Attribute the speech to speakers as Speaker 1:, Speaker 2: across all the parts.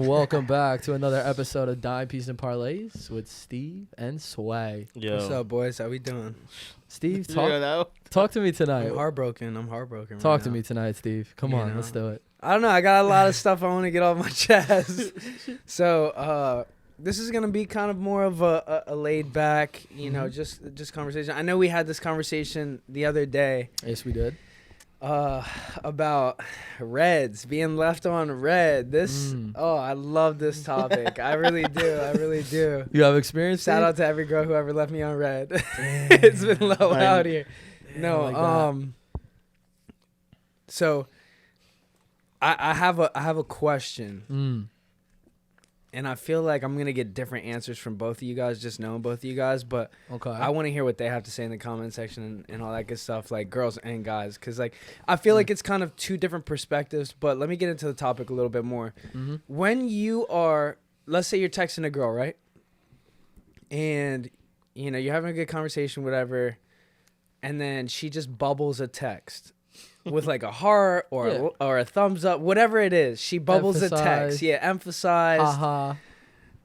Speaker 1: Welcome back to another episode of Dime Piece and Parlays with Steve and Sway.
Speaker 2: Yo.
Speaker 3: What's up, boys? How we doing?
Speaker 1: Steve, talk to me
Speaker 3: I'm
Speaker 1: tonight.
Speaker 3: heartbroken.
Speaker 1: Talk
Speaker 3: right
Speaker 1: to
Speaker 3: now.
Speaker 1: me tonight, Steve. Come on, let's do it.
Speaker 3: I don't know. I got a lot of stuff I want to get off my chest. So, this is gonna be kind of more of a laid back, just conversation. I know we had this conversation the other day.
Speaker 1: Yes, we did.
Speaker 3: About Reds being left on red. I love this topic. I really do.
Speaker 1: You have experience?
Speaker 3: Shout out to every girl who ever left me on red. It's been low out here. So I have a question. And I feel like I'm gonna get different answers from both of you guys, just knowing both of you guys. But
Speaker 1: Okay.
Speaker 3: I want to hear what they have to say in the comment section and all that good stuff, like girls and guys, because like I feel like it's kind of two different perspectives. But let me get into the topic a little bit more. When you are, let's say you're texting a girl, right? And you're having a good conversation, whatever, and then she just bubbles a text with like a heart or a thumbs up, whatever it is. She bubbles a text. Yeah, emphasize.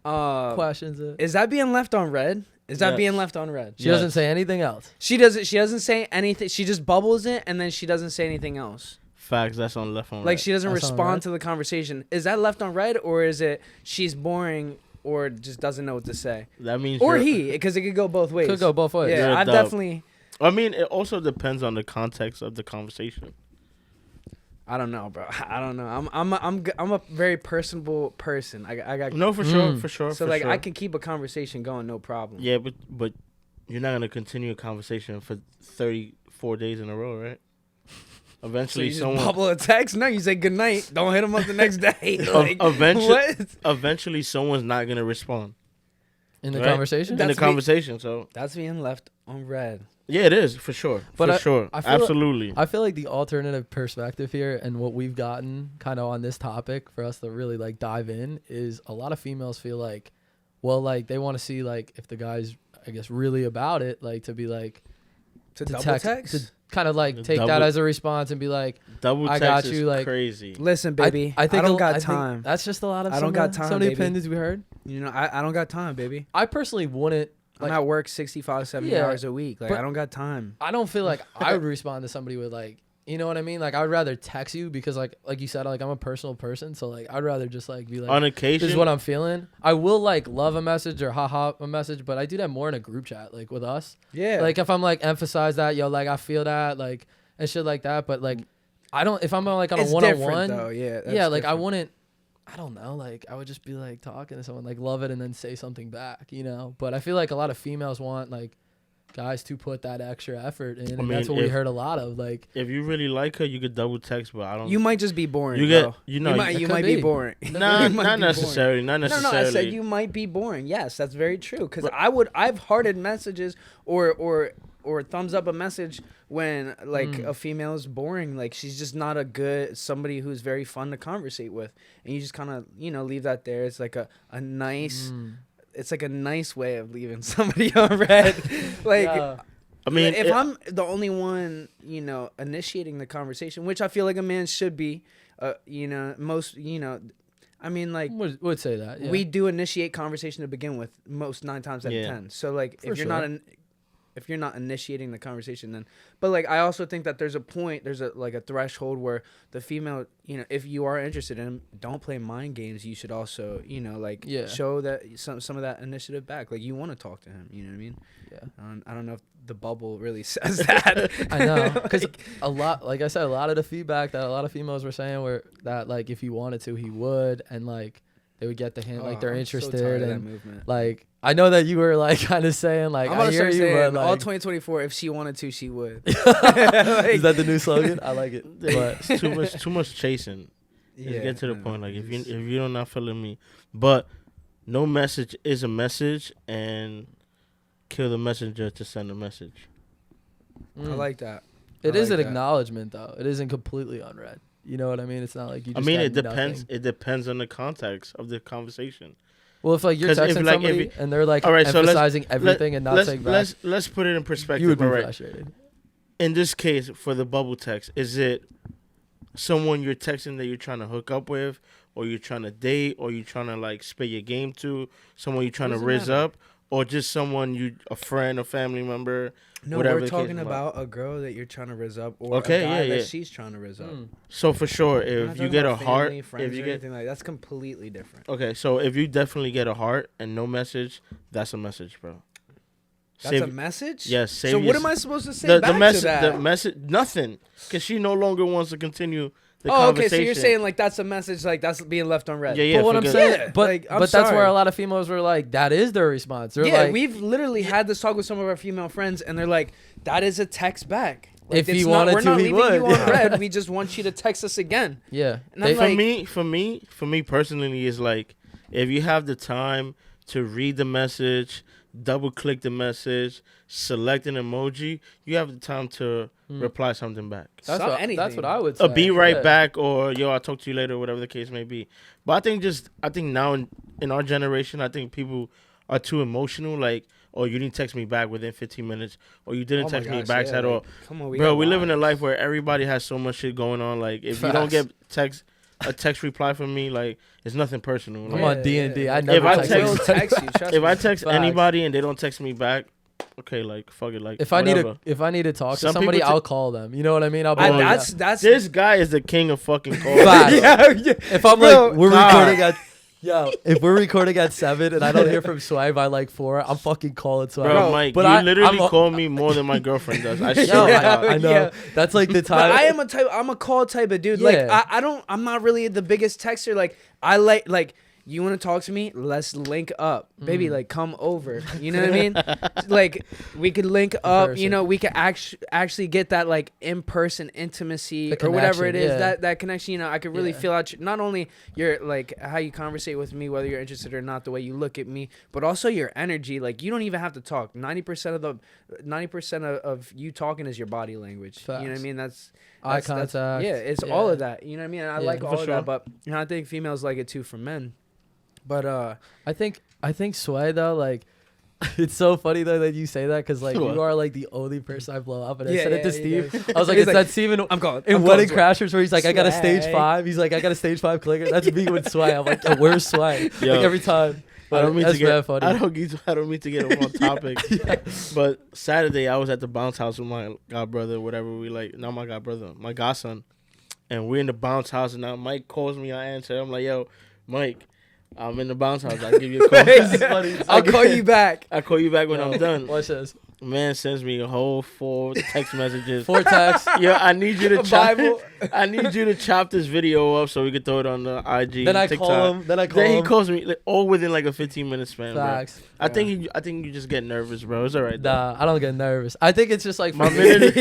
Speaker 1: Questions it.
Speaker 3: Is that being left on red? Is that being left on red?
Speaker 1: She doesn't say anything else.
Speaker 3: She doesn't say anything. She just bubbles it and then she doesn't say anything else.
Speaker 2: Facts. That's on left on
Speaker 3: Like
Speaker 2: red.
Speaker 3: she doesn't
Speaker 1: That's on
Speaker 3: respond
Speaker 1: red?
Speaker 3: to the conversation. Is that left on red, or is it she's boring or just doesn't know what to say?
Speaker 2: That means
Speaker 3: Or because it could go both ways.
Speaker 1: Could go both ways.
Speaker 3: Yeah,
Speaker 2: You're a
Speaker 3: I've
Speaker 2: dub.
Speaker 3: definitely.
Speaker 2: I mean, it also depends on the context of the conversation.
Speaker 3: I don't know, bro. I don't know. I'm a very personable person. I got
Speaker 2: No, for sure.
Speaker 3: so like I can keep a conversation going, no problem.
Speaker 2: Yeah, but you're not gonna continue a conversation for 34 days in a row, right?
Speaker 3: So
Speaker 2: Eventually,
Speaker 3: you just
Speaker 2: someone.
Speaker 3: bubble a text? No, you say good night. Don't hit him up the next day. Like,
Speaker 2: eventually,
Speaker 3: what?
Speaker 2: eventually, someone's not gonna respond
Speaker 1: In the
Speaker 2: Right?
Speaker 1: conversation?
Speaker 2: in the
Speaker 3: That's
Speaker 2: conversation. So
Speaker 3: That's being left on red.
Speaker 2: yeah, it is for sure.
Speaker 1: But
Speaker 2: for sure,
Speaker 1: I feel like-
Speaker 2: absolutely.
Speaker 1: I feel like the alternative perspective here and what we've gotten kind of on this topic for us to really like dive in is a lot of females feel like, well, like they want to see like if the guy's, I guess, really about it, like to be like,
Speaker 3: To
Speaker 1: to
Speaker 3: double
Speaker 1: text,
Speaker 3: text?
Speaker 1: to kind of like take that
Speaker 2: Double-
Speaker 1: as a response and be like,
Speaker 2: Double
Speaker 1: I
Speaker 2: text
Speaker 1: got
Speaker 2: is
Speaker 1: you, like-
Speaker 2: crazy.
Speaker 3: Listen, baby. I,
Speaker 1: think
Speaker 3: don't
Speaker 1: a-
Speaker 3: got
Speaker 1: I think
Speaker 3: time.
Speaker 1: That's just a lot of
Speaker 3: I don't got time,
Speaker 1: some of the
Speaker 3: baby.
Speaker 1: opinions we heard.
Speaker 3: I don't got time, baby.
Speaker 1: I personally wouldn't.
Speaker 3: I'm
Speaker 1: Like,
Speaker 3: at work 65, 70
Speaker 1: Yeah,
Speaker 3: hours a week. Like,
Speaker 1: but-
Speaker 3: I don't got time.
Speaker 1: I don't feel like I would respond to somebody with like, you know what I mean? Like I would rather text you because like you said, like I'm a personal person, so like I'd rather just like be like,
Speaker 2: On
Speaker 1: this
Speaker 2: occasion,
Speaker 1: is what I'm feeling. I will like love a message or haha a message, but I do that more in a group chat, like with us.
Speaker 3: Yeah.
Speaker 1: Like if I'm like emphasize that, yo, like I feel that, like and shit like that. But like I don't if I'm like on a
Speaker 3: it's
Speaker 1: one on
Speaker 3: different, though.
Speaker 1: one,
Speaker 3: Yeah.
Speaker 1: yeah, like I
Speaker 3: different.
Speaker 1: wouldn't. I don't know. Like I would just be like talking to someone, like love it, and then say something back, you know. But I feel like a lot of females want like guys to put that extra effort in, and
Speaker 2: mean,
Speaker 1: that's what we
Speaker 2: if-
Speaker 1: heard a lot of. Like
Speaker 2: if you really like her, you could double text, but I don't.
Speaker 3: You might just be boring.
Speaker 2: You get-
Speaker 3: bro.
Speaker 2: you know,
Speaker 3: you
Speaker 1: it
Speaker 3: might
Speaker 1: could
Speaker 3: be
Speaker 1: be.
Speaker 3: boring.
Speaker 2: Nah,
Speaker 3: You might
Speaker 2: not
Speaker 3: be
Speaker 2: necessarily. Not
Speaker 3: boring.
Speaker 2: necessarily.
Speaker 3: No, I said you might be boring. Yes, that's very true. Because I've hearted messages or thumbs up a message when like a female is boring. Like she's just not somebody who's very fun to conversate with, and you just kind of leave that there. It's like a nice. It's like a nice way of leaving somebody on red. Like.
Speaker 1: yeah.
Speaker 2: I mean,
Speaker 3: if I'm the only one, initiating the conversation, which I feel like a man should be, most, I mean, like,
Speaker 1: would say that. Yeah.
Speaker 3: we do initiate conversation to begin with, most 9 times out of 10. So, like,
Speaker 1: For
Speaker 3: if you're
Speaker 1: sure.
Speaker 3: if you're not initiating the conversation, then, but like, I also think that there's a threshold where the female, if you are interested in him, don't play mind games. You should also, show that some of that initiative back. Like, you want to talk to him. You know what I mean?
Speaker 1: Yeah.
Speaker 3: I don't know if the bubble really says that.
Speaker 1: I know, because a lot, like I said, a lot of the feedback that a lot of females were saying were that like if he wanted to, he would, and like they would get the hint, like they're
Speaker 3: I'm
Speaker 1: interested,
Speaker 3: so tired of that
Speaker 1: and
Speaker 3: movement.
Speaker 1: like I know that you were like kind of saying like
Speaker 3: I'm
Speaker 1: I
Speaker 3: gonna
Speaker 1: hear
Speaker 3: start
Speaker 1: you,
Speaker 3: saying
Speaker 1: but
Speaker 3: all
Speaker 1: like,
Speaker 3: 2024. If she wanted to, she would.
Speaker 1: is that the new slogan? I like it, but
Speaker 2: it's too much chasing. Just get to the point. Like if you're not feeling me, but no message is a message, and kill the messenger to send a message.
Speaker 3: I like that.
Speaker 1: it
Speaker 3: I
Speaker 1: is
Speaker 3: like
Speaker 1: an
Speaker 3: that.
Speaker 1: acknowledgement though. It isn't completely unread. You know what I mean? It's not like you.
Speaker 2: I
Speaker 1: Just
Speaker 2: mean,
Speaker 1: got
Speaker 2: it depends.
Speaker 1: nothing.
Speaker 2: It depends on the context of the conversation.
Speaker 1: Well, if like you're
Speaker 2: 'Cause if,
Speaker 1: texting
Speaker 2: like,
Speaker 1: somebody
Speaker 2: if
Speaker 1: and they're like
Speaker 2: all right, so let's-
Speaker 1: emphasizing everything and not saying back,
Speaker 2: Let's put it in perspective.
Speaker 1: you would be
Speaker 2: all right.
Speaker 1: frustrated.
Speaker 2: In this case, for the bubble text, is it someone you're texting that you're trying to hook up with, or you're trying to date, or you're trying to like spit your game to, someone you're trying to riz up, or just someone a friend, a family member.
Speaker 3: No,
Speaker 2: whatever
Speaker 3: we're talking about a girl that you're trying to riz up, or a guy that she's trying to riz up.
Speaker 2: So for sure, if you get a heart, if you get
Speaker 3: anything like that's completely different.
Speaker 2: Okay, so if you definitely get a heart and no message, that's a message, bro.
Speaker 3: That's a message?
Speaker 2: Yes.
Speaker 3: So what am I supposed to say back to that?
Speaker 2: The message, nothing, because she no longer wants to continue the
Speaker 3: conversation.
Speaker 2: Okay,
Speaker 3: so you're saying like that's a message, like that's being left unread.
Speaker 2: Yeah.
Speaker 1: But what I'm saying,
Speaker 3: yeah,
Speaker 1: but
Speaker 3: like,
Speaker 1: that's where a lot of females were like, that is their response. They're like,
Speaker 3: we've literally had this talk with some of our female friends, and they're like, that is a text back. Like,
Speaker 1: if he wanted
Speaker 3: we're not
Speaker 1: to, he
Speaker 3: leaving
Speaker 1: would.
Speaker 3: you on red. We just want you to text us again.
Speaker 1: Yeah.
Speaker 3: And I'm like,
Speaker 2: for me personally, is like, if you have the time to read the message, double click the message, select an emoji, you have the time to reply something back.
Speaker 1: That's what I would say.
Speaker 2: Be right back, or yo, I'll talk to you later, whatever the case may be. But I think now in our generation, I think people are too emotional. Like, oh, you didn't text me back within 15 minutes, or you didn't text me back at all.
Speaker 3: Come on,
Speaker 2: bro, we live in a life where everybody has so much shit going on. Like, if you don't get a text reply from me, like, it's nothing personal.
Speaker 1: I'm
Speaker 2: like,
Speaker 1: on D&D. I never
Speaker 3: text you.
Speaker 2: If I text anybody and they don't text me back, okay, like, fuck it, like,
Speaker 1: if I need to talk to somebody, I'll call them. You know what I mean? I'll be
Speaker 3: that's
Speaker 2: this guy is the king of fucking calls.
Speaker 1: If I'm like, if we're recording at 7 and I don't hear from Sway by like 4, I'm fucking calling Sway.
Speaker 2: Bro, Mike, but you literally call me more than my girlfriend does. I know.
Speaker 1: Yeah. That's like the time.
Speaker 3: But I'm a call type of dude. Like I'm not really the biggest texter. Like I like you want to talk to me? Let's link up, baby. Like come over. You know what I mean? Like we could link up. You know, we could actually get that like in person intimacy or whatever it is. That connection. You know, I could really feel out not only your like how you conversate with me, whether you're interested or not, the way you look at me, but also your energy. Like you don't even have to talk. 90% of you talking is your body language.
Speaker 1: Facts.
Speaker 3: You know what I mean? That's
Speaker 1: eye contact.
Speaker 3: It's all of that. You know what I mean? And I like all of that, but you know, I think females like it too from men. But
Speaker 1: I think Sway though, like, it's so funny though that you say that, because like you are like the only person I blow up, and I said it to Steve. I was like, it's that Steven
Speaker 3: I'm calling
Speaker 1: in Wedding Crashers where he's like, I got a stage 5. He's like, I got a stage 5 clicker. That's me with Sway. I'm like, where's Sway? Like every time. But I don't mean
Speaker 2: to get off on topic. But Saturday I was at the bounce house with my godbrother, whatever we like. Not my godbrother, my godson, and we're in the bounce house, and now Mike calls me. I answer. I'm like, yo, Mike, I'm in the bounce house. I'll give you a call.
Speaker 3: I'll call you back.
Speaker 2: I'll call you back when I'm done.
Speaker 1: Watch this.
Speaker 2: Man sends me a whole 4 text messages.
Speaker 1: 4 texts.
Speaker 2: Yo, I need you to chop this video up so we can throw it on the IG.
Speaker 1: Then I
Speaker 2: TikTok.
Speaker 1: call him.
Speaker 2: Then he calls me, like, all within like a 15-minute span.
Speaker 1: Facts.
Speaker 2: Bro. I think you just get nervous, bro. It's all right.
Speaker 1: Nah, I don't get nervous. I think it's just like
Speaker 2: my minute.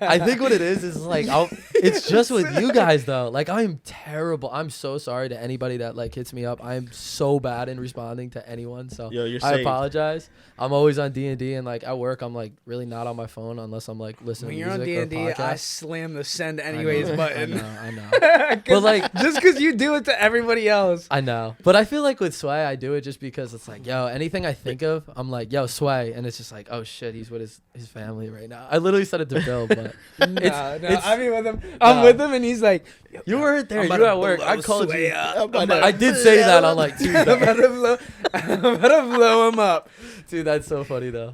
Speaker 1: I think what it is like it's just with you guys though. Like I'm terrible. I'm so sorry to anybody that like hits me up. I'm so bad in responding to anyone. So I apologize. I'm always on D&D, and like at work I'm like really not on my phone unless I'm like listening to music. When you're on D&D,
Speaker 3: I slam the send anyways button.
Speaker 1: I know. But like
Speaker 3: just because you do it to everybody else.
Speaker 1: I know. But I feel like with Sway, I do it just because it's like, yo, anything I think of, I'm like, yo, Sway, and it's just like, oh shit, he's with his family right now. I literally said it to Bill, but
Speaker 3: I mean with him. I'm with him, and he's like,
Speaker 1: you weren't there. You were at work. I called you. I did say that on like Tuesday.
Speaker 3: I'm about to blow him up.
Speaker 1: Dude, that's so funny though.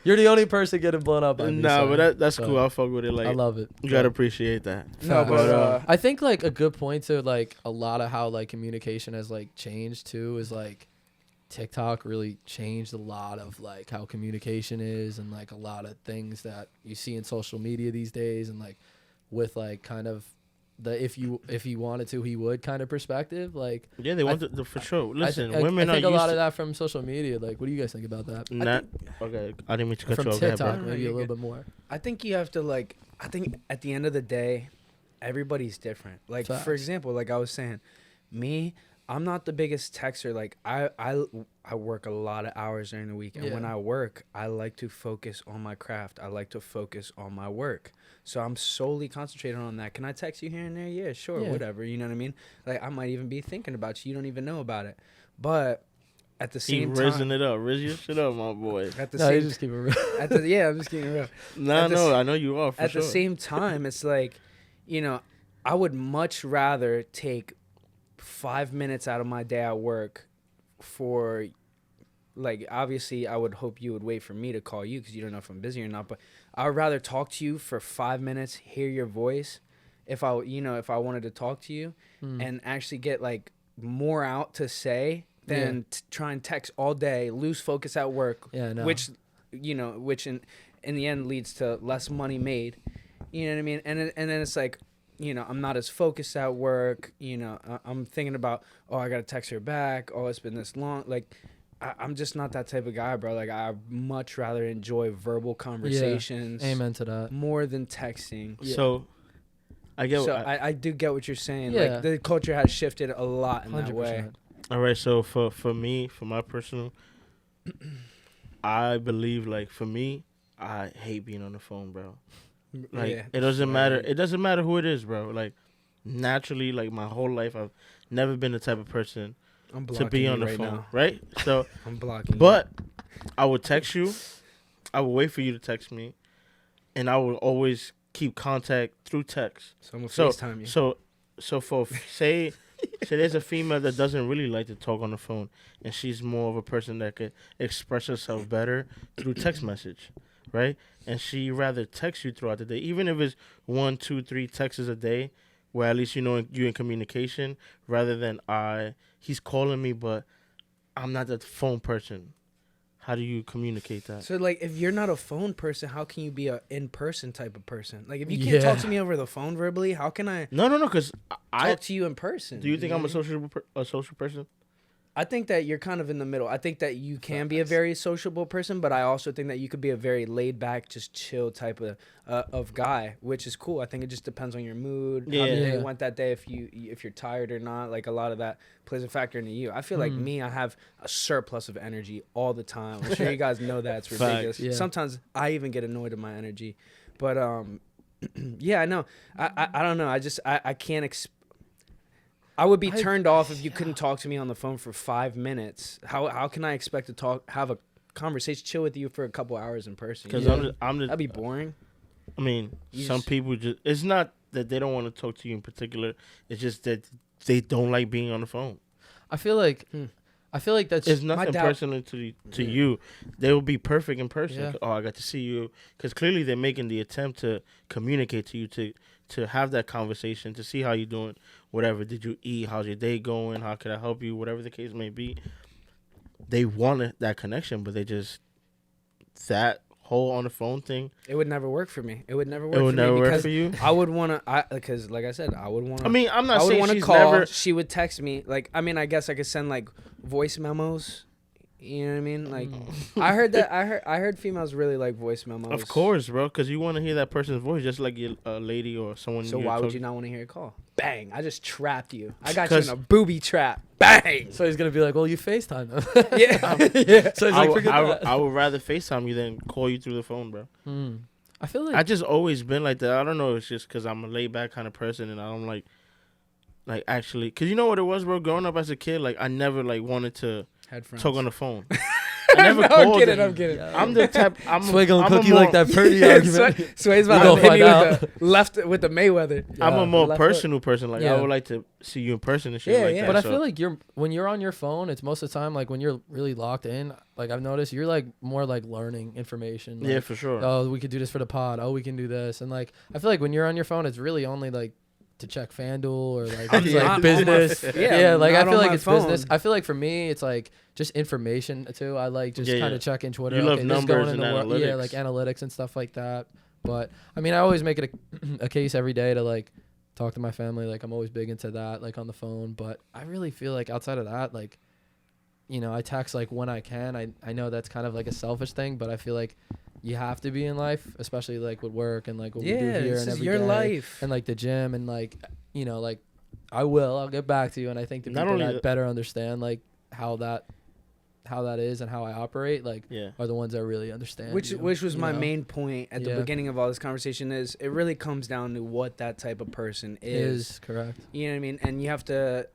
Speaker 1: You're the only person getting blown up.
Speaker 2: But that's cool. I fuck with it. Like,
Speaker 1: I love it.
Speaker 2: You gotta appreciate that.
Speaker 3: No, but
Speaker 1: I think like a good point to like a lot of how like communication has like changed too is like TikTok really changed a lot of like how communication is, and like a lot of things that you see in social media these days, and like with like kind of the if he wanted to he would kind of perspective. Like
Speaker 2: they want to for sure. Listen,
Speaker 1: women I think a lot of that from social media. Like, what do you guys think about that?
Speaker 2: Okay, I didn't mean to cut you off.
Speaker 1: From TikTok, maybe a little bit more.
Speaker 3: I think you have to like. I think at the end of the day, everybody's different. Like for example, like I was saying, me, I'm not the biggest texter. Like I work a lot of hours during the week, and when I work, I like to focus on my craft. I like to focus on my work. So I'm solely concentrated on that. Can I text you here and there? Yeah, sure, whatever. You know what I mean? Like I might even be thinking about you. You don't even know about it. But at the same time,
Speaker 2: rizzing it up. Rizz your shit up, my boy.
Speaker 3: At the same,
Speaker 1: you just keep it real.
Speaker 3: I'm just keeping it real.
Speaker 2: I know you are.
Speaker 3: At the same time, it's like you know, I would much rather take 5 minutes out of my day at work for, like, obviously I would hope you would wait for me to call you because you don't know if I'm busy or not, but I would rather talk to you for 5 minutes, hear your voice, if I wanted to talk to you, and actually get like more out to say than try and text all day, lose focus at work, which in the end leads to less money made. You know what I mean? And then it's like, I'm not as focused at work. I'm thinking about, I got to text her back. Oh, it's been this long. Like, I'm just not that type of guy, bro. Like, I much rather enjoy verbal conversations.
Speaker 1: Amen to that.
Speaker 3: More than texting.
Speaker 2: Yeah. So, I
Speaker 3: do get what you're saying.
Speaker 1: Yeah.
Speaker 3: Like, the culture has shifted a lot in 100%. That way.
Speaker 2: All right. So, for me, for my personal, I believe, like, for me, I hate being on the phone, bro. Like, it doesn't matter. It doesn't matter who it is, bro. Like, naturally, like, my whole life, I've never been the type of person to be on the phone, now. Right? So
Speaker 3: I'm blocking.
Speaker 2: But I would text you. I would wait for you to text me, and I would always keep contact through text.
Speaker 3: So I'm gonna FaceTime you.
Speaker 2: So for say there's a female that doesn't really like to talk on the phone, and she's more of a person that could express herself better through text message, right? And she rather text you throughout the day, even if it's 1, 2, 3 texts a day, where at least you're in communication, rather than he's calling me, but I'm not that phone person. How do you communicate that?
Speaker 3: So, like, if you're not a phone person, how can you be a in-person type of person? Like, if you can't talk to me over the phone verbally, how can I?
Speaker 2: No, because I
Speaker 3: talk to you in person.
Speaker 2: Do you think I'm a social person?
Speaker 3: I think that you're kind of in the middle. I think that you can be a very sociable person, but I also think that you could be a very laid back, just chill type of guy, which is cool. I think it just depends on your mood, how the day went that day, if you're tired or not. Like, a lot of that plays a factor into you. I feel like me, I have a surplus of energy all the time. I'm sure you guys know that. It's ridiculous. Yeah. Sometimes I even get annoyed at my energy, but yeah, I know. I don't know. I can't. I would be turned off if you couldn't talk to me on the phone for 5 minutes. How can I expect to have a conversation, chill with you for a couple hours in person?
Speaker 2: Because
Speaker 3: that'd be boring.
Speaker 2: I mean, some people just, it's not that they don't want to talk to you in particular. It's just that they don't like being on the phone.
Speaker 1: I feel like that's
Speaker 2: it's nothing personal to you. They will be perfect in person. Yeah. Oh, I got to see you, because clearly they're making the attempt to communicate to you, to have that conversation, to see how you're doing, whatever. Did you eat? How's your day going? How could I help you? Whatever the case may be. They wanted that connection, but that whole on the phone thing.
Speaker 3: It would never work for me. It would never work
Speaker 2: for you?
Speaker 3: I would want to, because like I said, I would want to.
Speaker 2: I mean, I'm not saying she's
Speaker 3: call.
Speaker 2: Never.
Speaker 3: She would text me. Like, I mean, I guess I could send like voice memos. You know what I mean? Like, I heard females really like voice memos.
Speaker 2: Of course, bro, because you want to hear that person's voice, just like a lady or someone.
Speaker 3: So why would you not want to hear a call? Bang! I just trapped you. I got you in a booby trap. Bang!
Speaker 1: So he's gonna be like, "Well, you FaceTime them."
Speaker 3: Yeah.
Speaker 1: So he's like, "Forget that."
Speaker 2: I would rather FaceTime you than call you through the phone, bro.
Speaker 1: I feel like
Speaker 2: I just always been like that. I don't know. It's just because I'm a laid back kind of person, and I don't like actually. Because you know what it was, bro. Growing up as a kid, like, I never wanted to talk on the phone. I never called.
Speaker 3: I'm kidding.
Speaker 2: I'm the type.
Speaker 1: Sway gonna cook you like that Purdy argument.
Speaker 3: Sway's about to hit me with the Mayweather.
Speaker 2: Yeah. I'm a more personal person. Like, I would like to see you in person and shit like that.
Speaker 1: But I feel like when you're on your phone, it's most of the time, like, when you're really locked in, like, I've noticed you're like more like learning information. Like,
Speaker 2: yeah, for sure.
Speaker 1: Oh, we could do this for the pod. Oh, we can do this. And like, I feel like when you're on your phone, it's really only like to check FanDuel or like business. Like, I feel like it's business. I feel like for me, it's like just information too. I like just kind of checking Twitter.
Speaker 2: You love numbers and analytics.
Speaker 1: Yeah, like analytics and stuff like that. But I mean, I always make it a case every day to like talk to my family. Like, I'm always big into that, like, on the phone. But I really feel like outside of that, like, I text like when I can. I know that's kind of like a selfish thing, but I feel like you have to be in life, especially like with work and like what we do here and every
Speaker 3: your
Speaker 1: day,
Speaker 3: life
Speaker 1: and like the gym and like, like I'll get back to you. And I think the people that better understand like how that is and how I operate, like, are the ones that really understand.
Speaker 3: Which was my main point at the beginning of all this conversation, is it really comes down to what that type of person is.
Speaker 1: Correct.
Speaker 3: You know what I mean? And you have to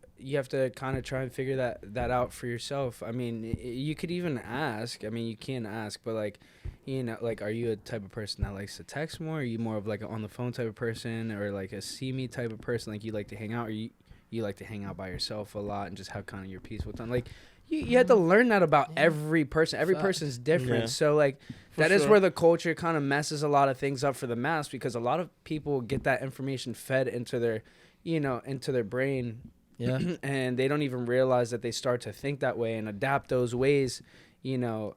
Speaker 3: kind of try and figure that out for yourself. I mean, you could even ask. I mean, you can ask, but like, you know, like, are you a type of person that likes to text more? Are you more of like an on the phone type of person, or like a see me type of person? Like, you like to hang out, or you like to hang out by yourself a lot and just have kind of your peaceful time? Like, you have to learn that about every person. Every person's different.
Speaker 2: Yeah.
Speaker 3: So like
Speaker 2: For
Speaker 3: that is
Speaker 2: sure.
Speaker 3: where the culture kind of messes a lot of things up for the mass, because a lot of people get that information fed into their, you know, into their brain.
Speaker 1: Yeah.
Speaker 3: And they don't even realize that they start to think that way and adapt those ways, you know.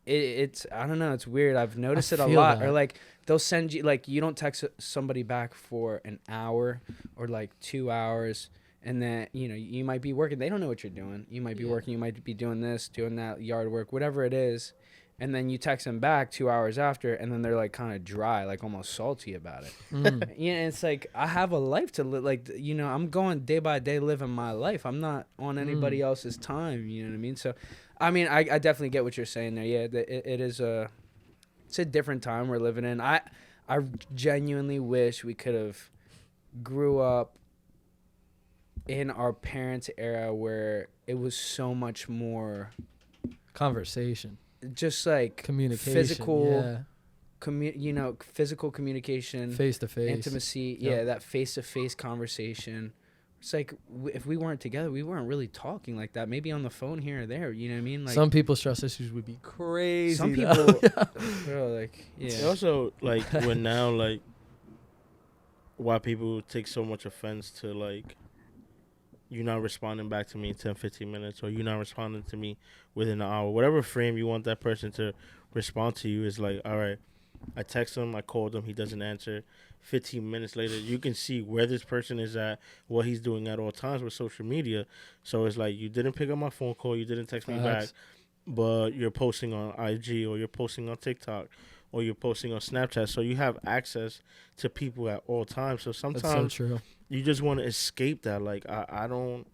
Speaker 3: It's I don't know, it's weird. I've noticed it a
Speaker 1: feel
Speaker 3: lot.
Speaker 1: that.
Speaker 3: Or like they'll send you, like, you don't text somebody back for an hour or like 2 hours, and then, you know, you might be working. They don't know what you're doing. You might be working. You might be doing this, doing that, yard work, whatever it is. And then you text them back 2 hours after, and then they're like kind of dry, like almost salty about it.
Speaker 1: Mm.
Speaker 3: Yeah, it's like, I have a life to live. Like, you know, I'm going day by day living my life. I'm not on anybody else's time. You know what I mean? So, I mean, I definitely get what you're saying there. Yeah, it is it's a different time we're living in. I genuinely wish we could have grew up in our parents' era where it was so much more
Speaker 1: Conversation,
Speaker 3: just like
Speaker 1: communication,
Speaker 3: physical, you know, physical communication,
Speaker 1: face to face,
Speaker 3: intimacy.
Speaker 1: Yep.
Speaker 3: Yeah, that face-to-face conversation. It's like, if we weren't together, we weren't really talking like that. Maybe on the phone here or there. You know what I mean? Like,
Speaker 1: some people's trust issues would be crazy.
Speaker 3: some
Speaker 1: though.
Speaker 3: people, bro, like,
Speaker 2: It
Speaker 3: yeah.
Speaker 2: also, like, when now, like, why people take so much offense to, like, you not responding back to me in 10, 15 minutes, or you not responding to me within an hour. Whatever frame you want that person to respond to you is like, all right, I text him, I called him, he doesn't answer. 15 minutes later, you can see where this person is at, what he's doing at all times with social media. So it's like, you didn't pick up my phone call, you didn't text me back,
Speaker 1: Facts.
Speaker 2: but you're posting on IG, or you're posting on TikTok, or you're posting on Snapchat. So you have access to people at all times. So
Speaker 1: That's so
Speaker 2: sometimes
Speaker 1: true.
Speaker 2: you just want to escape that. Like, I don't,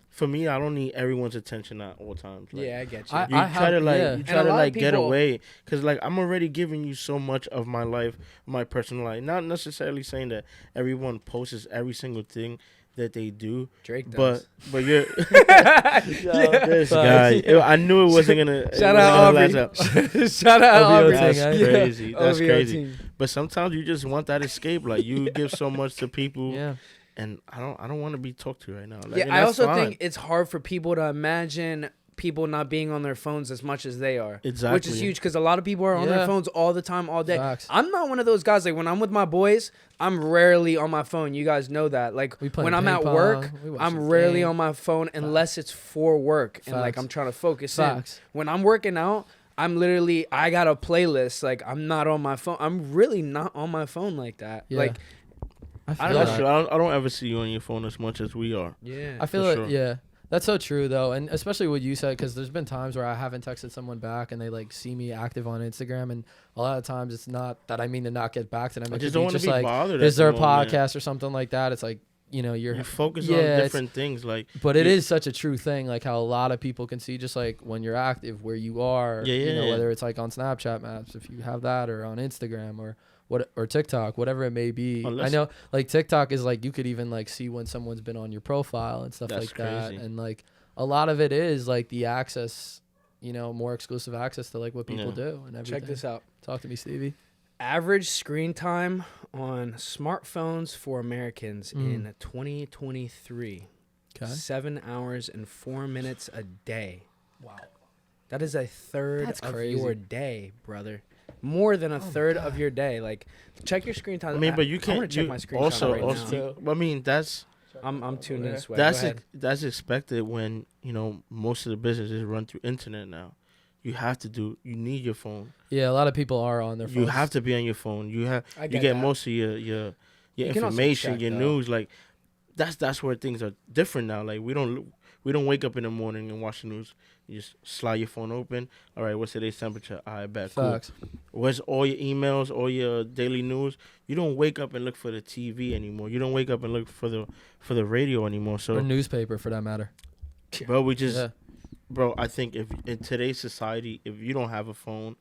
Speaker 2: for me, I don't need everyone's attention at all times. Like,
Speaker 3: Yeah, I get you.
Speaker 1: I-
Speaker 2: you try
Speaker 1: have-
Speaker 2: to like
Speaker 1: yeah.
Speaker 2: you
Speaker 3: And
Speaker 2: try
Speaker 3: a
Speaker 2: to
Speaker 3: lot of
Speaker 2: like get
Speaker 3: people-
Speaker 2: away, because like I'm already giving you so much of my life, my personal life. Not necessarily saying that everyone posts every single thing that they do,
Speaker 3: Drake does.
Speaker 2: but you're
Speaker 1: Yeah.
Speaker 2: this
Speaker 1: Facts.
Speaker 2: guy. I knew it wasn't gonna.
Speaker 3: Shout
Speaker 2: it
Speaker 3: out
Speaker 2: wasn't
Speaker 3: Aubrey.
Speaker 2: gonna last out.
Speaker 3: Shout out
Speaker 1: OVO
Speaker 3: Aubrey.
Speaker 1: thing,
Speaker 2: That's
Speaker 1: eh?
Speaker 2: crazy. That's
Speaker 3: OVO
Speaker 2: crazy.
Speaker 3: team.
Speaker 2: But sometimes you just want that escape. Like, you give so much to people,
Speaker 1: Yeah.
Speaker 2: and I don't want to be talked to right now. Like,
Speaker 3: Yeah,
Speaker 2: and
Speaker 3: I
Speaker 2: that's
Speaker 3: also
Speaker 2: fine.
Speaker 3: think it's hard for people to imagine people not being on their phones as much as they are.
Speaker 2: Exactly.
Speaker 3: Which is huge, because a lot of people are on their
Speaker 1: Yeah.
Speaker 3: phones all the time, all day.
Speaker 1: Facts.
Speaker 3: I'm not one of those guys. Like, when I'm with my boys, I'm rarely on my phone. You guys know that. Like,
Speaker 1: We play
Speaker 3: when I'm
Speaker 1: ping
Speaker 3: at
Speaker 1: pong,
Speaker 3: work,
Speaker 1: we watch
Speaker 3: I'm
Speaker 1: the
Speaker 3: rarely
Speaker 1: game.
Speaker 3: on my phone unless it's for work and like
Speaker 1: Facts.
Speaker 3: I'm trying to focus in.
Speaker 1: Facts.
Speaker 3: When I'm working out, I'm literally, I got a playlist. Like, I'm not on my phone. I'm really not on my phone like that.
Speaker 1: Yeah.
Speaker 3: Like,
Speaker 1: I feel
Speaker 3: don't
Speaker 2: That's
Speaker 3: know.
Speaker 2: true. I don't ever see you on your phone as much as we are.
Speaker 3: yeah.
Speaker 1: I feel
Speaker 2: For
Speaker 1: like
Speaker 2: sure.
Speaker 1: yeah, that's so true though, and especially what you said, because there's been times where I haven't texted someone back and they like see me active on Instagram, and a lot of times it's not that I mean to not get back to them.
Speaker 2: I
Speaker 1: It
Speaker 2: just
Speaker 1: could
Speaker 2: don't
Speaker 1: be
Speaker 2: want to
Speaker 1: just
Speaker 2: be
Speaker 1: like,
Speaker 2: bothered.
Speaker 1: is
Speaker 2: at
Speaker 1: there a
Speaker 2: the moment.
Speaker 1: podcast or something like that? It's like, you know,
Speaker 2: You focus
Speaker 1: yeah,
Speaker 2: on
Speaker 1: it's-
Speaker 2: different things. Like,
Speaker 1: but it
Speaker 2: you-
Speaker 1: is such a true thing, like how a lot of people can see just like when you're active, where you are,
Speaker 2: Yeah,
Speaker 1: you know,
Speaker 2: yeah.
Speaker 1: whether it's like on Snapchat maps, if you have that, or on Instagram, or what, or TikTok, whatever it may be.
Speaker 2: Unless-
Speaker 1: I know like TikTok is like, you could even like see when someone's been on your profile and stuff
Speaker 2: That's
Speaker 1: like that.
Speaker 2: crazy.
Speaker 1: And like a lot of it is like the access, you know, more exclusive access to like what people
Speaker 2: Yeah.
Speaker 1: do and everything.
Speaker 3: Check this out.
Speaker 1: Talk to me, Stevie.
Speaker 3: Average screen time on smartphones for Americans in 2023.
Speaker 1: Okay.
Speaker 3: 7 hours and 4 minutes a day.
Speaker 1: Wow.
Speaker 3: That is a third
Speaker 1: That's
Speaker 3: of
Speaker 1: crazy.
Speaker 3: your day, brother. More than a third of your day. Like, check your screen time.
Speaker 2: I mean, but you
Speaker 3: I
Speaker 2: can't.
Speaker 3: want to check
Speaker 2: you
Speaker 3: my screen
Speaker 2: also,
Speaker 3: time right
Speaker 2: also,
Speaker 3: now.
Speaker 2: I mean, that's
Speaker 3: I'm tuning this way.
Speaker 2: that's
Speaker 3: Go ahead.
Speaker 2: that's expected when, you know, most of the businesses run through internet now. You have to do. You need your phone.
Speaker 1: Yeah, a lot of people are on their phones.
Speaker 2: You have to be on your phone. You have.
Speaker 3: I
Speaker 2: You
Speaker 3: get
Speaker 2: get
Speaker 3: that.
Speaker 2: most of your
Speaker 3: You can also
Speaker 2: information,
Speaker 3: check,
Speaker 2: your
Speaker 3: though.
Speaker 2: news. Like, that's where things are different now. Like, we don't wake up in the morning and watch the news. You just slide your phone open. All right, what's today's temperature? I bet. Cool.
Speaker 1: Facts.
Speaker 2: Where's all your emails, all your daily news? You don't wake up and look for the TV anymore. You don't wake up and look for the radio anymore.
Speaker 1: Or
Speaker 2: So,
Speaker 1: newspaper for that matter.
Speaker 2: bro, we just,
Speaker 1: Yeah.
Speaker 2: bro, I think if in today's society, if you don't have a phone,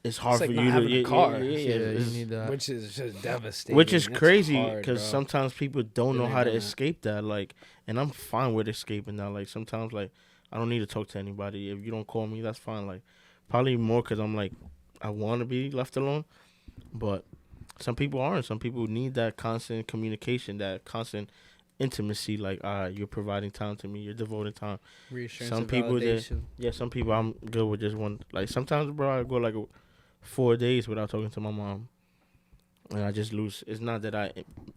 Speaker 2: it's hard
Speaker 3: like
Speaker 2: for
Speaker 3: not
Speaker 2: you to.
Speaker 3: having a car.
Speaker 1: Yeah, you
Speaker 2: it's-
Speaker 1: need that.
Speaker 3: Which is just devastating.
Speaker 2: which is
Speaker 3: It's
Speaker 2: crazy
Speaker 3: hard,
Speaker 2: because
Speaker 3: bro.
Speaker 2: sometimes people don't
Speaker 3: Really
Speaker 2: know how to
Speaker 3: don't.
Speaker 2: escape that. Like, and I'm fine with escaping that. Like, sometimes, like, I don't need to talk to anybody. If you don't call me, that's fine. Like, Probably more because I'm like, I want to be left alone. But some people aren't. Some people need that constant communication, that constant intimacy. Like, you're providing time to me. You're devoting time.
Speaker 3: Reassurance
Speaker 2: Some
Speaker 3: and
Speaker 2: people
Speaker 3: validation.
Speaker 2: Yeah, some people I'm good with just one. Like sometimes, bro, I go like 4 days without talking to my mom, and I just lose. It's not that I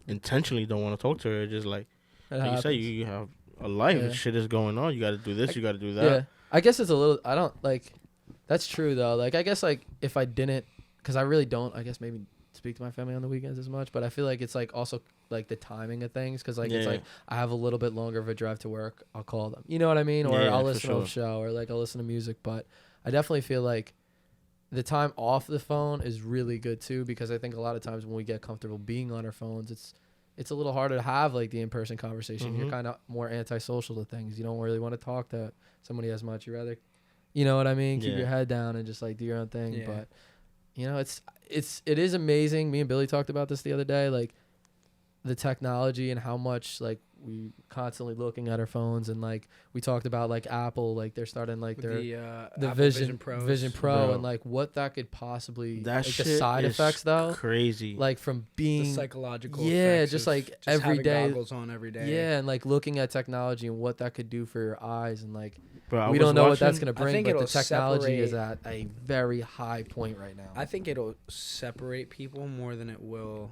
Speaker 2: intentionally don't want to talk to her. It's just like you say, you have a life.
Speaker 1: Yeah.
Speaker 2: Shit is going on. You got to do this. You got to do that.
Speaker 1: Yeah, I guess it's a little. I don't like. That's true though. Like I guess like if I didn't, because I really don't. I guess maybe speak to my family on the weekends as much. But I feel like it's like also like the timing of things. Because like it's
Speaker 2: Yeah.
Speaker 1: like I have a little bit longer of a drive to work. I'll call them. You know what I mean? Or
Speaker 2: Yeah,
Speaker 1: I'll
Speaker 2: for
Speaker 1: listen to a show or like I'll listen to music. But I definitely feel like the time off the phone is really good too. Because I think a lot of times when we get comfortable being on our phones, it's a little harder to have like the in-person conversation. You're
Speaker 2: Mhm.
Speaker 1: kind of more antisocial to things. You don't really want to talk to somebody as much. You rather, you know what I mean? Keep
Speaker 2: Yeah.
Speaker 1: your head down and just like do your own thing.
Speaker 3: Yeah.
Speaker 1: But you know, it is amazing. Me and Billy talked about this the other day, like the technology and how much like we constantly looking at our phones, and like we talked about like Apple, like they're starting like
Speaker 3: With
Speaker 1: their
Speaker 3: the
Speaker 1: the
Speaker 3: Apple
Speaker 1: Vision
Speaker 3: Pros.
Speaker 1: Vision Pro
Speaker 2: Bro.
Speaker 1: and like what that could possibly
Speaker 2: That
Speaker 1: like
Speaker 2: shit
Speaker 1: the side
Speaker 2: is
Speaker 1: effects though,
Speaker 2: crazy.
Speaker 1: like from
Speaker 3: The
Speaker 1: being
Speaker 3: psychological
Speaker 1: yeah,
Speaker 3: effects
Speaker 1: just
Speaker 3: of
Speaker 1: like
Speaker 3: just
Speaker 1: every
Speaker 3: having
Speaker 1: day.
Speaker 3: goggles on every day.
Speaker 1: Yeah, and like looking at technology and what that could do for your eyes, and like
Speaker 2: Bro, I
Speaker 1: we
Speaker 2: was
Speaker 1: don't know what that's
Speaker 2: watching-
Speaker 1: gonna
Speaker 3: I
Speaker 1: bring,
Speaker 3: think
Speaker 1: but the
Speaker 3: it'll
Speaker 1: technology is
Speaker 3: separate-
Speaker 1: at a very high point right now.
Speaker 3: I think it'll separate people more than it will.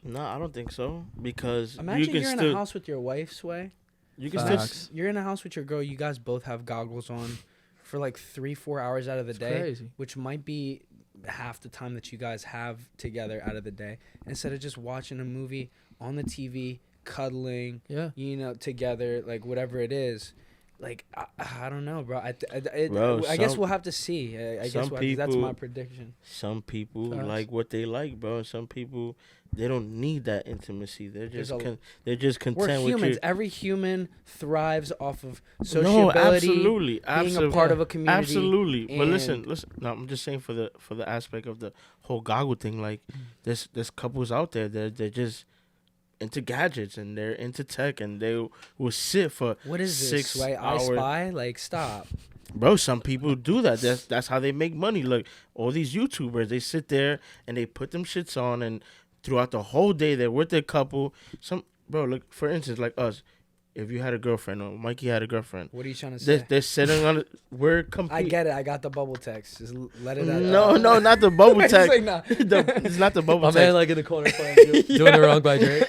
Speaker 2: No, I don't think so because
Speaker 3: Imagine
Speaker 2: you can
Speaker 3: you're in
Speaker 2: still
Speaker 3: a house with your wife, Sway.
Speaker 2: you can
Speaker 1: Facts.
Speaker 2: still
Speaker 3: You're in a house with your girl. You guys both have goggles on for like 3-4 hours out of the
Speaker 1: It's
Speaker 3: day,
Speaker 1: crazy.
Speaker 3: which might be half the time that you guys have together out of the day. Instead of just watching a movie on the TV, cuddling,
Speaker 1: Yeah.
Speaker 3: together, like whatever it is. Like I don't know, bro.
Speaker 2: Bro,
Speaker 3: I guess
Speaker 2: some-
Speaker 3: we'll have to see. I guess
Speaker 2: some
Speaker 3: that's
Speaker 2: people-
Speaker 3: my prediction.
Speaker 2: some people
Speaker 1: Facts.
Speaker 2: like what they like, bro. And some people they don't need that intimacy. They're
Speaker 3: There's
Speaker 2: just
Speaker 3: a-
Speaker 2: they're just
Speaker 3: We're
Speaker 2: content with
Speaker 3: humans.
Speaker 2: your
Speaker 3: Every human thrives off of
Speaker 2: no,
Speaker 3: sociability,
Speaker 2: absolutely,
Speaker 3: being
Speaker 2: absolutely,
Speaker 3: a part of a community.
Speaker 2: absolutely. But listen,
Speaker 3: and-
Speaker 2: listen. No, I'm just saying for the aspect of the whole goggle thing. Like, there's couples out there that they're just into gadgets and they're into tech and they will sit for
Speaker 3: What is this?
Speaker 2: 6
Speaker 3: Right? I
Speaker 2: hours.
Speaker 3: Spy? Like, stop.
Speaker 2: Bro, some people do that. That's how they make money. Look, all these YouTubers, they sit there and they put them shits on, and throughout the whole day they're with their couple. Look, for instance, like us, if you had a girlfriend or Mikey had a girlfriend,
Speaker 3: What are you trying to say?
Speaker 2: they're sitting on it. We're
Speaker 3: I
Speaker 2: complete.
Speaker 3: get it. I got the bubble text. Just let it out.
Speaker 2: No, not the bubble
Speaker 3: It's
Speaker 2: tech.
Speaker 3: like, nah.
Speaker 2: It's not the bubble
Speaker 1: My
Speaker 2: tech.
Speaker 1: man like in the corner playing, doing it wrong by Drake.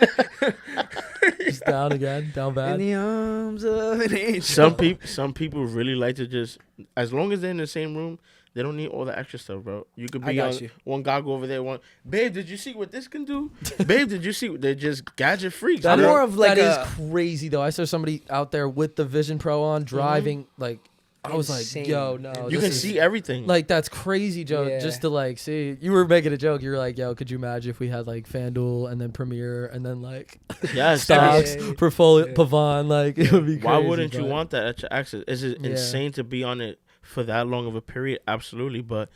Speaker 1: Just down again, down
Speaker 3: In
Speaker 1: bad.
Speaker 3: the arms of an angel.
Speaker 2: Some people really like to just, as long as they're in the same room, they don't need all the extra stuff, bro. You could
Speaker 3: I
Speaker 2: be
Speaker 3: got
Speaker 2: on
Speaker 3: you.
Speaker 2: one goggle over there, one. Babe, did you see what this can do? Babe, did you see? They're just gadget freaks.
Speaker 1: That
Speaker 3: I'm
Speaker 1: is-
Speaker 2: bro.
Speaker 3: more of like
Speaker 1: that
Speaker 3: a-
Speaker 1: is crazy though. I saw somebody out there with the Vision Pro on driving. Like I was
Speaker 3: Insane.
Speaker 1: like, yo, no,
Speaker 2: You
Speaker 1: this
Speaker 2: can
Speaker 1: is-
Speaker 2: see everything.
Speaker 1: Like that's crazy, Joe.
Speaker 3: Yeah.
Speaker 1: Just to like see, you were making a joke. You were like, "Yo, could you imagine if we had like FanDuel and then Premiere and then like
Speaker 2: yes,
Speaker 1: stocks,
Speaker 3: yeah, yeah.
Speaker 1: portfolio,
Speaker 3: Yeah.
Speaker 1: Pavon? Like it would be crazy."
Speaker 2: Why wouldn't you
Speaker 1: but-
Speaker 2: want that at your access? Is it
Speaker 1: Yeah.
Speaker 2: insane to be on it for that long of a period? Absolutely, but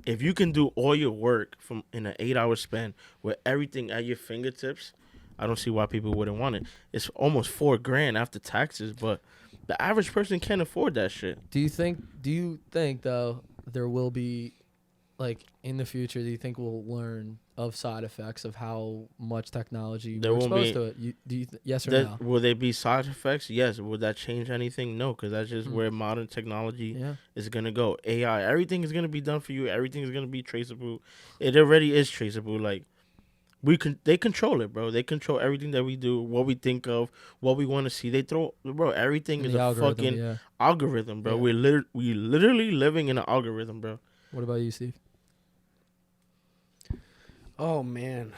Speaker 2: if you can do all your work from in an 8-hour span with everything at your fingertips, I don't see why people wouldn't want it. It's almost $4,000 after taxes, but the average person can't afford that shit.
Speaker 1: Do you think though there will be like in the future? Do you think we'll learn of side effects of how much technology
Speaker 2: There
Speaker 1: we're
Speaker 2: won't
Speaker 1: exposed
Speaker 2: be-
Speaker 1: to it? Yes or
Speaker 2: That,
Speaker 1: no?
Speaker 2: will there be side effects? Yes. Would that change anything? No, because that's just
Speaker 1: Hmm.
Speaker 2: where modern technology
Speaker 1: Yeah.
Speaker 2: is gonna go. AI, everything is gonna be done for you. Everything is gonna be traceable. It already is traceable. Like they control it, bro. They control everything that we do, what we think of, what we want to see. They throw, bro. Everything
Speaker 1: And
Speaker 2: is
Speaker 1: the
Speaker 2: a
Speaker 1: algorithm,
Speaker 2: fucking
Speaker 1: yeah.
Speaker 2: algorithm, bro.
Speaker 1: Yeah.
Speaker 2: We literally living in an algorithm, bro.
Speaker 1: What about you, Steve?
Speaker 3: Oh man.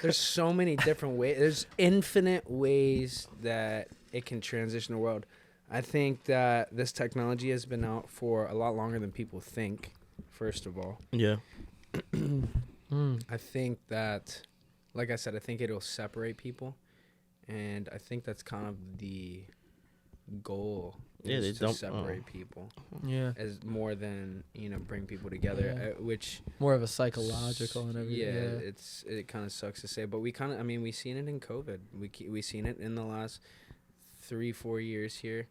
Speaker 3: There's so many different ways. There's infinite ways that it can transition the world. I think that this technology has been out for a lot longer than people think, first of all.
Speaker 2: Yeah.
Speaker 3: I think that, like I said, I think it'll separate people. And I think that's kind of the goal.
Speaker 2: Yeah,
Speaker 3: is
Speaker 2: they
Speaker 3: to
Speaker 2: don't-
Speaker 3: separate people
Speaker 1: Yeah.
Speaker 3: as more than, bring people together,
Speaker 1: Yeah.
Speaker 3: which
Speaker 1: More of a psychological and everything.
Speaker 3: yeah, it kind of sucks to say, but we seen it in COVID. We seen it in the last 3-4 years here.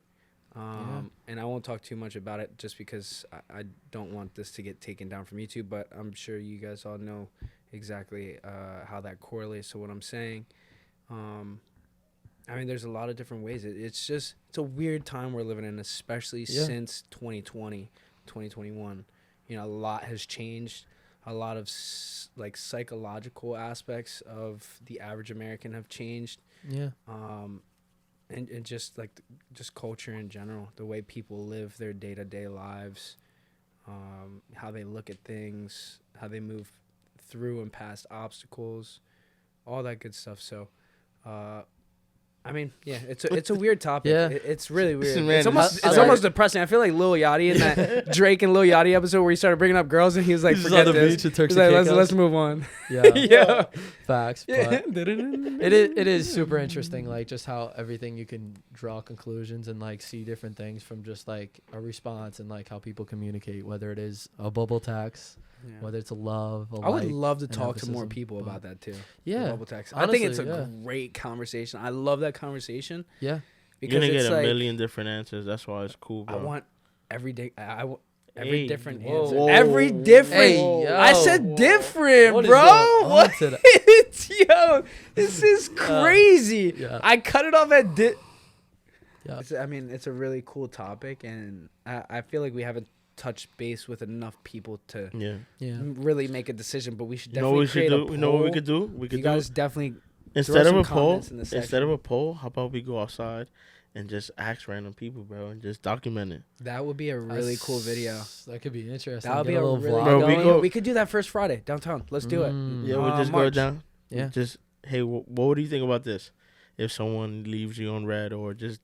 Speaker 3: And I won't talk too much about it just because I don't want this to get taken down from YouTube, but I'm sure you guys all know exactly how that correlates to what I'm saying. I mean, there's a lot of different ways. It's a weird time we're living in, especially since 2020, 2021. You know, a lot has changed. A lot of like psychological aspects of the average American have changed.
Speaker 1: Yeah.
Speaker 3: And just like just culture in general, the way people live their day-to-day lives, how they look at things, how they move through and past obstacles, all that good stuff. So, I mean, yeah, it's a weird topic.
Speaker 1: Yeah.
Speaker 3: It's really weird.
Speaker 2: Man,
Speaker 3: it's
Speaker 1: I
Speaker 3: almost depressing. I feel like Lil Yachty in that Drake and Lil Yachty episode where he started bringing up girls and he was like,
Speaker 1: He's
Speaker 3: forget
Speaker 1: on the
Speaker 3: this.
Speaker 1: beach with Turks
Speaker 3: He's like,
Speaker 1: and
Speaker 3: let's
Speaker 1: Caicos.
Speaker 3: move on.
Speaker 1: Yeah.
Speaker 3: Yeah.
Speaker 1: Facts. But it is super interesting, like just how everything you can draw conclusions and like see different things from just like a response and like how people communicate, whether it is a bubble text, whether it's a love.
Speaker 3: I would
Speaker 1: like,
Speaker 3: love to
Speaker 1: an
Speaker 3: talk to more
Speaker 1: emphasis,
Speaker 3: people
Speaker 1: but-
Speaker 3: about that too.
Speaker 1: Yeah.
Speaker 3: Bubble text. I think it's a
Speaker 1: Honestly, yeah.
Speaker 3: great conversation. I love that conversation
Speaker 1: Yeah.
Speaker 2: You're
Speaker 3: because
Speaker 2: gonna
Speaker 3: it's
Speaker 2: get a
Speaker 3: like
Speaker 2: million different answers. That's why it's cool, bro.
Speaker 3: I want every day. Every
Speaker 2: Hey,
Speaker 3: different
Speaker 1: whoa.
Speaker 3: answer.
Speaker 2: Whoa.
Speaker 3: Every different.
Speaker 1: Hey, yo.
Speaker 3: I said different,
Speaker 1: What is
Speaker 3: bro.
Speaker 1: going on
Speaker 3: What?
Speaker 1: today?
Speaker 3: Yo, this is crazy.
Speaker 1: Yeah.
Speaker 3: I cut it off at
Speaker 1: Yeah.
Speaker 3: I mean, it's a really cool topic, and I feel like we haven't touched base with enough people to
Speaker 2: Yeah.
Speaker 1: Yeah.
Speaker 3: really make a decision. But we should
Speaker 2: You know what
Speaker 3: definitely
Speaker 2: we should
Speaker 3: create a
Speaker 2: do?
Speaker 3: poll.
Speaker 2: You know what we could do? We
Speaker 3: You
Speaker 2: could do
Speaker 3: guys definitely
Speaker 2: instead of
Speaker 3: some
Speaker 2: a poll.
Speaker 3: comments in the
Speaker 2: Instead
Speaker 3: section.
Speaker 2: of a poll, how about we go outside and just ask random people, bro, and just document it.
Speaker 3: that would be a really cool video.
Speaker 1: That could be interesting.
Speaker 3: That would
Speaker 1: Get
Speaker 3: be a
Speaker 1: little
Speaker 3: really
Speaker 1: vlog
Speaker 2: Bro, we
Speaker 3: going.
Speaker 2: go-
Speaker 3: We could do that first Friday downtown. Let's do it.
Speaker 2: Yeah, we just go
Speaker 3: March.
Speaker 2: down.
Speaker 1: Yeah.
Speaker 2: Just hey, what do you think about this? If someone leaves you on red or just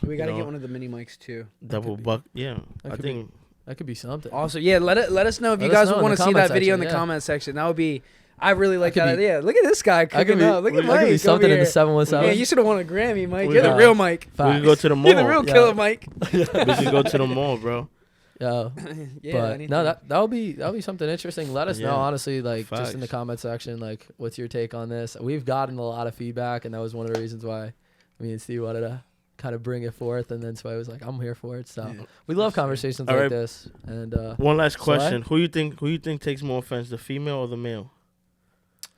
Speaker 3: We gotta
Speaker 2: know,
Speaker 3: get one of the mini mics too.
Speaker 2: double
Speaker 1: be-
Speaker 2: buck, yeah,
Speaker 1: that
Speaker 2: I
Speaker 1: could
Speaker 2: think
Speaker 1: That could be something.
Speaker 3: Also, yeah, let us know if you
Speaker 1: Let us
Speaker 3: guys
Speaker 1: know in
Speaker 3: want
Speaker 1: the
Speaker 3: to see
Speaker 1: comment
Speaker 3: that video in
Speaker 1: section,
Speaker 3: the
Speaker 1: yeah.
Speaker 3: comment section. That would be. I really like
Speaker 1: could
Speaker 3: that
Speaker 1: be-
Speaker 3: idea. Look at this guy
Speaker 1: That could
Speaker 3: cooking
Speaker 1: be,
Speaker 3: up. Look at
Speaker 2: that
Speaker 3: Mike.
Speaker 1: that could be something
Speaker 3: over
Speaker 1: in the
Speaker 3: here.
Speaker 1: 717.
Speaker 3: Man, you should have won a Grammy, Mike.
Speaker 2: We
Speaker 3: You're the
Speaker 2: got-
Speaker 3: real Mike.
Speaker 2: we can go to the mall.
Speaker 3: You're the real
Speaker 1: Yeah.
Speaker 3: killer, Mike.
Speaker 2: We can go to the mall, bro.
Speaker 1: Yeah.
Speaker 3: Yeah,
Speaker 1: But
Speaker 3: anything.
Speaker 1: no, that'll be something interesting. Let us know,
Speaker 2: Yeah.
Speaker 1: honestly, like just in the
Speaker 2: Facts.
Speaker 1: comment section, like what's your take on this? We've gotten a lot of feedback, and that was one of the reasons why me and Steve wanted to kind of bring it forth, and then so I was like, I'm here for it. So
Speaker 3: Yeah.
Speaker 1: we love conversations
Speaker 2: All
Speaker 1: like
Speaker 2: right.
Speaker 1: this. And
Speaker 2: One last
Speaker 1: So
Speaker 2: question: Who you think takes more offense, the female or the male?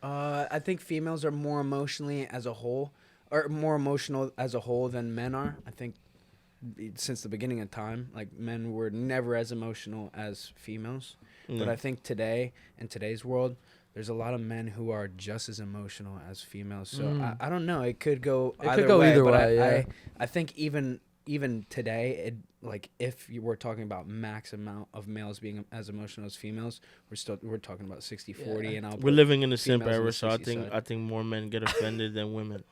Speaker 3: I think females are more emotionally as a whole, or more emotional as a whole than men are. I think since the beginning of time, like men were never as emotional as females. But
Speaker 2: Yeah.
Speaker 3: I think today, in today's world, there's a lot of men who are just as emotional as females. So I don't know. It could go
Speaker 1: It could
Speaker 3: either
Speaker 1: go
Speaker 3: way.
Speaker 1: either
Speaker 3: but
Speaker 1: way, yeah.
Speaker 3: I think even today, like if you were talking about max amount of males being as emotional as females, we're talking about 60-40,
Speaker 1: Yeah.
Speaker 3: and I'll
Speaker 2: We're
Speaker 3: put
Speaker 2: living in the simp
Speaker 3: females on
Speaker 2: era,
Speaker 3: the
Speaker 2: so I
Speaker 3: 60
Speaker 2: think
Speaker 3: side.
Speaker 2: more men get offended than women.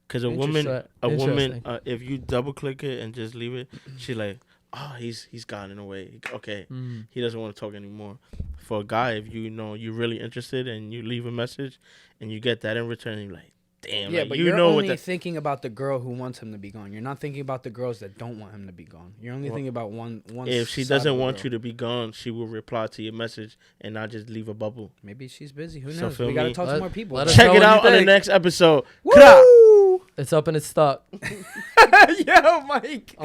Speaker 2: Because a woman,
Speaker 1: Interesting.
Speaker 2: if you double click it and just leave it, she like, oh, he's gotten away. Okay,
Speaker 1: Mm.
Speaker 2: he doesn't want to talk anymore. For a guy, if you know you're really interested and you leave a message and you get that in return, you're like, damn,
Speaker 3: Yeah,
Speaker 2: like,
Speaker 3: but
Speaker 2: you
Speaker 3: you're
Speaker 2: know
Speaker 3: only
Speaker 2: what that.
Speaker 3: thinking about the girl who wants him to be gone. You're not thinking about the girls that don't want him to be gone. You're only
Speaker 2: Well,
Speaker 3: thinking about one.
Speaker 2: If she
Speaker 3: side of
Speaker 2: doesn't
Speaker 3: the
Speaker 2: want
Speaker 3: girl.
Speaker 2: you to be gone, she will reply to your message and not just leave a bubble.
Speaker 3: Maybe she's busy. Who
Speaker 2: So
Speaker 3: knows?
Speaker 2: feel
Speaker 3: We gotta
Speaker 2: me?
Speaker 3: talk to
Speaker 1: Let-
Speaker 3: more people.
Speaker 1: let us
Speaker 2: Check
Speaker 1: know
Speaker 2: it
Speaker 1: what you
Speaker 2: out on the
Speaker 1: think.
Speaker 2: next episode.
Speaker 3: Woo!
Speaker 1: It's up and it's stuck.
Speaker 3: Yo, Mike.